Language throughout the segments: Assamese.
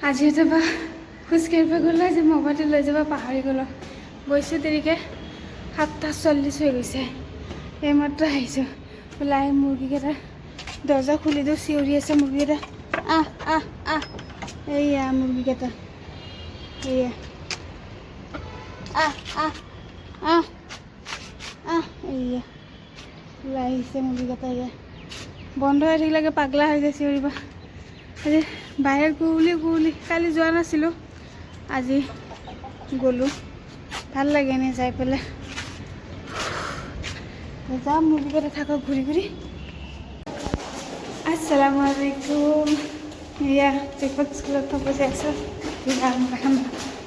আজি যাবা খোজ কাঢ়িব গ'লো আজি মোবাইলটো লৈ যাব পাহৰি গ'লোঁ গৈছোঁ দেৰিকৈ 7:40 হৈ গৈছে এইমাত্ৰ আহিছোঁ ওলাই মুৰ্গীকেইটা দৰ্জা খুলি দিওঁ চিঞৰি আছে মুৰ্গীকেইটা আহ আহ আহ এইয়া মুৰ্গীকেইটা এইয়া আহ আহ আহ আহ এইয়া ওলাই আহিছে মুৰ্গীকেইটা এয়া বন্ধ হৈ থাকিলে পাগলা হৈ যায় চিঞৰিব আজি বাহিৰত কুঁৱলী কালি যোৱা নাছিলোঁ আজি গ'লোঁ ভাল লাগে এনেই যাই পেলাই যাম মুৰ্গীকেইটা থাকক ঘূৰি ঘূৰি আসসালামু আলাইকুম এয়া চেকত স্কুলত থ'ব যে আছে এখন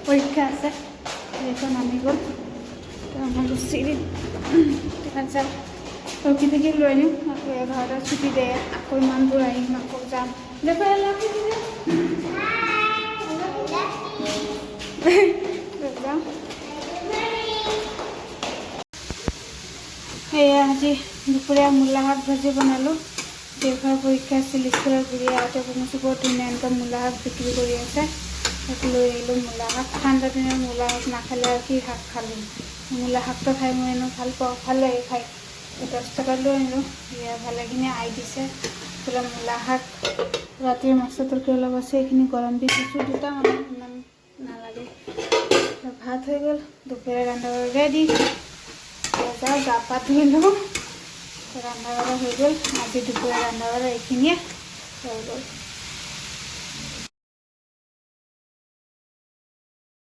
পৰীক্ষা আছে সেইখন আনি গ'ল আমাৰ চিৰিত যাম ৰখি থাকি লৈ আনিম আকৌ 11টাত ছুটি দিয়ে আকৌ ইমান দূৰ আহিম আকৌ যাম যাম সেয়া আজি দুপৰীয়া মূলা শাক ভাজি বনালোঁ দেউতাৰ পৰীক্ষা আছিল স্কুলত ঘূৰি আহোঁতে বনাইছোঁ বৰ ধুনীয়া এনেকৈ মূলা শাক বিক্ৰী কৰি আছে সেইটো লৈ আহিলোঁ মূলা শাক ঠাণ্ডা দিনৰ মূলা শাক নাখালে আৰু কি শাক খালোঁ মূলা শাকটো খাই মই এনেও ভাল পাওঁ ভাল লাগে খাই 10 টকা লৈ আনিলোঁ এয়া ভালেখিনি আই দিছে পূৰা মূলা শাক ৰাতিৰ মাছৰ তৰকাৰী অলপ আছে এইখিনি গৰম দি দিছোঁ দুটা মানুহ ইমান নালাগে ভাত হৈ গ'ল দুপৰীয়া ৰন্ধা ৰেডি যাওঁ গা পা ধুই লওঁ ৰন্ধা বঢ়া হৈ গ'ল আজি দুপৰীয়া ৰন্ধা বঢ়া এইখিনিয়ে হৈ গ'ল